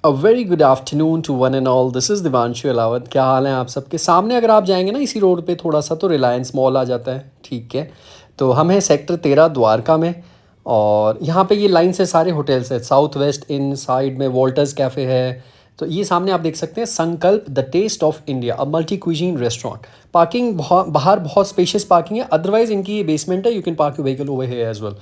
A very good afternoon to one and all. This is Divanshu Alawat. क्या हाल है आप सबके? सामने अगर आप जाएंगे ना इसी रोड पे थोड़ा सा तो रिलायंस मॉल आ जाता है। ठीक है, तो हम हैं सेक्टर 13 द्वारका में। और यहाँ पे ये लाइन से सारे होटल्स हैं। साउथ वेस्ट इन साइड में वॉल्टर्स कैफ़े है। तो ये सामने आप देख सकते हैं Sankalp the taste of India, a multi cuisine restaurant. Parking बाहर बहुत स्पेशियस पार्किंग है। अदरवाइज इनकी ये बेसमेंट है, you can park your vehicle over here as well.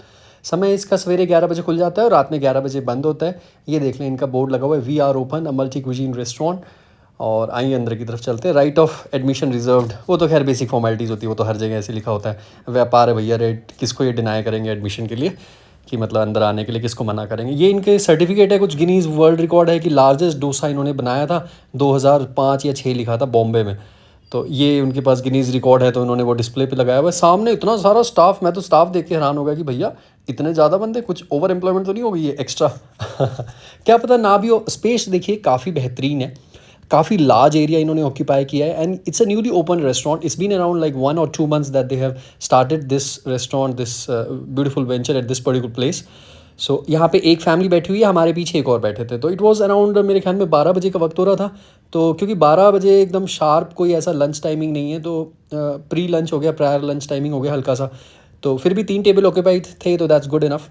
समय इसका सवेरे 11 बजे खुल जाता है और रात में 11 बजे बंद होता है। ये देख लें, इनका बोर्ड लगा हुआ है, we are open a multi cuisine restaurant. और आइए अंदर की तरफ चलते हैं। राइट ऑफ एडमिशन रिजर्व्ड, वो तो खैर बेसिक फॉर्मेलिटीज़ होती है, वो तो हर जगह ऐसे लिखा होता है। व्यापार है भैया, रेट किसको ये डिनाई करेंगे एडमिशन के लिए, कि मतलब अंदर आने के लिए किसको मना करेंगे। ये इनके सर्टिफिकेट है, कुछ गिनीज वर्ल्ड रिकॉर्ड है कि लार्जेस्ट डोसा इन्होंने बनाया था 2005 या 6 लिखा था बॉम्बे में। तो ये उनके पास गिनीज रिकॉर्ड है, तो उन्होंने वो डिस्प्ले पे लगाया हुआ है। सामने इतना सारा स्टाफ, मैं तो स्टाफ देख के हैरान हो गया कि भैया इतने ज़्यादा बंदे, कुछ ओवर एम्प्लॉयमेंट तो नहीं हो गई है एक्स्ट्रा? क्या पता ना भी हो। स्पेस देखिए काफ़ी बेहतरीन है, काफ़ी लार्ज एरिया इन्होंने ऑक्यूपाई किया है। And it's a newly open restaurant. It's been around like 1 or 2 months that they have started this restaurant, this beautiful venture at this particular place. So यहाँ पे एक फैमिली बैठी हुई है, हमारे पीछे एक और बैठे थे। तो इट वाज अराउंड मेरे ख्याल में 12 बजे का वक्त हो रहा था। तो क्योंकि 12 बजे एकदम शार्प कोई ऐसा लंच टाइमिंग नहीं है, तो प्री लंच हो गया, प्रायर लंच टाइमिंग हो गया हल्का सा। तो फिर भी 3 टेबल ऑक्यूपाइड थे, तो दैट्स गुड इनफ।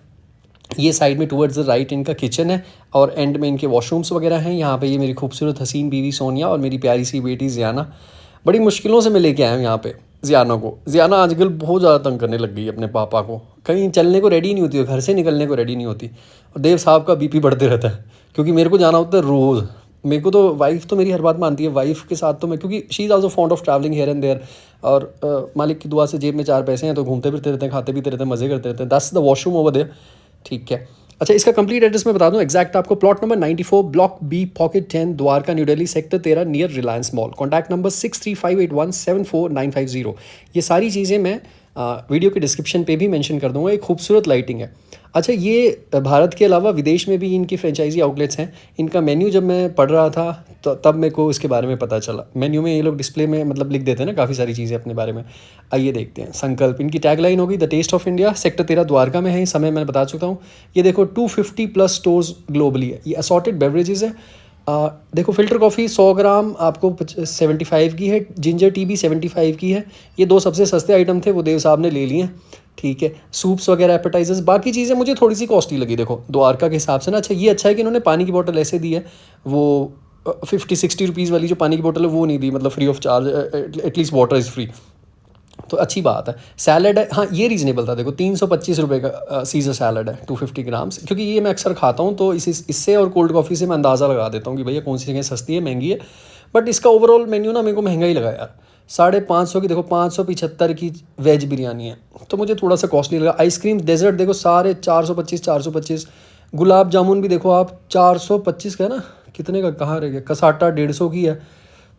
ये साइड में टुवर्ड्स द राइट इनका किचन है और एंड में इनके वॉशरूम्स वगैरह हैं। यहाँ पे ये मेरी खूबसूरत हसीन बीवी सोनिया और मेरी प्यारी सी बेटी ज़ियाना। बड़ी मुश्किलों से मैं लेके आया हूँ यहाँ पे ज़ियाना को। ज़ियाना आजकल बहुत ज़्यादा तंग करने लग गई है अपने पापा को। कहीं चलने को रेडी नहीं होती है, घर से निकलने को रेडी नहीं होती। और देव साहब का बीपी बढ़ते रहता है, क्योंकि मेरे को जाना होता है रोज़। मेरे को तो वाइफ तो मेरी हर बात मानती है। वाइफ के साथ तो मैं, क्योंकि she is also fond of travelling here and there. और मालिक की दुआ से जेब में 4 पैसे हैं, तो घूमते फिरते रहते हैं, खाते पीते रहते हैं, मज़े करते रहते हैं। That's the washroom over there. ठीक है। अच्छा, इसका कंप्लीट एड्रेस मैं बता दूं एग्जैक्ट आपको। Plot number 94, block B, pocket 10, Dwarka, new Delhi, sector 13, near Reliance mall. Contact number 6358174950। ये सारी चीज़ें मैं वीडियो के डिस्क्रिप्शन पे भी मेंशन कर दूंगा। एक खूबसूरत लाइटिंग है। अच्छा, ये भारत के अलावा विदेश में भी इनकी फ्रेंचाइजी आउटलेट्स हैं। इनका मेन्यू जब मैं पढ़ रहा था तो तब मेरे को इसके बारे में पता चला। मेन्यू में ये लोग डिस्प्ले में मतलब लिख देते हैं ना काफ़ी सारी चीज़ें अपने बारे में। आइए देखते हैं। संकल्प इनकी टैगलाइन होगी, the taste of India. Sector 13 Dwarka में है। समय मैंने बता चुका हूँ। ये देखो 250+ स्टोर्स ग्लोबली है। ये असॉर्टेड बेवरेजेस है। देखो फिल्टर कॉफ़ी 100 ग्राम आपको 75 की है। जिंजर टी भी 75 की है। ये दो सबसे सस्ते आइटम थे, वो देव साहब ने ले लिए हैं। ठीक है। सूप्स वगैरह, एपेटाइजर्स, बाकी चीज़ें मुझे थोड़ी सी कॉस्टली लगी देखो द्वारका के हिसाब से ना। अच्छा, ये अच्छा है कि इन्होंने पानी की बोतल ऐसे दी है, वो 50-60 रुपीज़ वाली जो पानी की बोतल है वो नहीं दी, मतलब free of charge. At least water is free, तो अच्छी बात है। सैलड है, हाँ ये रीज़नेबल था। देखो 325 रुपये का सीज़र सैलड है 250 ग्राम्स। क्योंकि ये मैं अक्सर खाता हूँ, तो इससे और कोल्ड कॉफ़ी से मैं अंदाज़ा लगा देता हूँ कि भैया कौन सी जगह सस्ती है, महंगी है। बट इसका ओवरऑल मेन्यू ना मेरे को महंगा ही लगा यार। 550 की देखो, 575 की वेज बिरयानी है, तो मुझे थोड़ा सा कॉस्टली लगा। आइसक्रीम डेजर्ट देखो सारे 425। गुलाब जामुन भी देखो आप 425 का है ना। कितने का कहाँ रह गया? कसाटा 150 की है।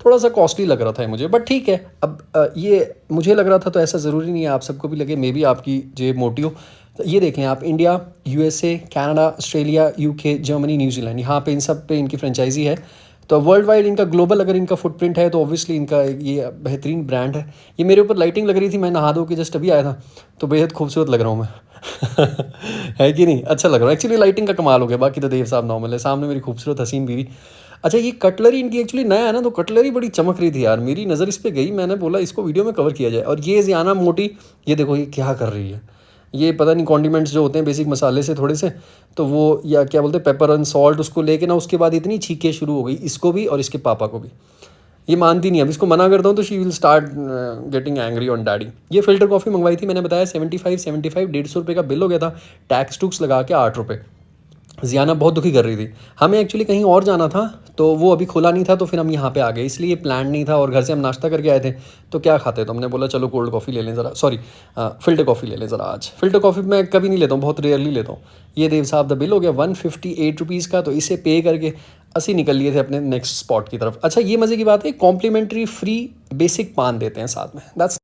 थोड़ा सा कॉस्टली लग रहा था मुझे, बट ठीक है। अब ये मुझे लग रहा था तो ऐसा ज़रूरी नहीं है आप सबको भी लगे। मे बी आपकी जेब मोटी हो। तो ये देख लें आप, India, USA, Canada, Australia, UK, Germany, New Zealand, यहाँ पे इन सब पे इनकी फ्रेंचाइजी है। तो वर्ल्ड वाइड इनका ग्लोबल अगर इनका फुटप्रिंट है तो ऑब्वियसली इनका ये बेहतरीन ब्रांड है। ये मेरे ऊपर लाइटिंग लग रही थी, मैं नहा धो के जस्ट अभी आया था, तो बेहद खूबसूरत लग रहा हूँ मैं। है कि नहीं? अच्छा लग रहा है। एक्चुअली लाइटिंग का कमाल हो गया, बाकी तो देव साहब नॉर्मल है। सामने मेरी खूबसूरत हसीन बीवी। अच्छा, ये कटलरी इनकी एक्चुअली नया है ना, तो कटलरी बड़ी चमक रही थी यार। मेरी नज़र इस पे गई, मैंने बोला इसको वीडियो में कवर किया जाए। और ये ज़ियाना मोटी, ये देखो ये क्या कर रही है। ये पता नहीं कॉन्डिमेंट्स जो होते हैं बेसिक मसाले से थोड़े से, तो वो या क्या बोलते हैं पेपर एंड सॉल्ट, उसको लेके ना उसके बाद इतनी छींकें शुरू हो गई, इसको भी और इसके पापा को भी। ये मानती नहीं। अब इसको मना करता हूँ तो she will start getting angry on daddy. ये फ़िल्टर कॉफ़ी मंगवाई थी, मैंने बताया 75 150 का बिल हो गया था। टैक्स टूक्स लगा के 8 रुपये। ज़ियाना बहुत दुखी कर रही थी। हमें एक्चुअली कहीं और जाना था, तो वो अभी खुला नहीं था, तो फिर हम यहाँ पे आ गए। इसलिए प्लान नहीं था और घर से हम नाश्ता करके आए थे। तो क्या खाते, तो हमने बोला चलो कोल्ड कॉफ़ी ले लें ज़रा, सॉरी फ़िल्टर कॉफ़ी ले लें ज़रा आज। फ़िल्टर कॉफ़ी मैं कभी नहीं लेता हूँ, बहुत रेयरली लेता हूँ। ये देव साहब द बिल हो गया 158 रुपीज़ का। तो इसे पे करके ਅਸੀਂ निकल लिए थे अपने नेक्स्ट स्पॉट की तरफ। अच्छा, ये मज़े की बात है, कॉम्प्लीमेंट्री फ्री बेसिक पान देते हैं साथ में। दैट्स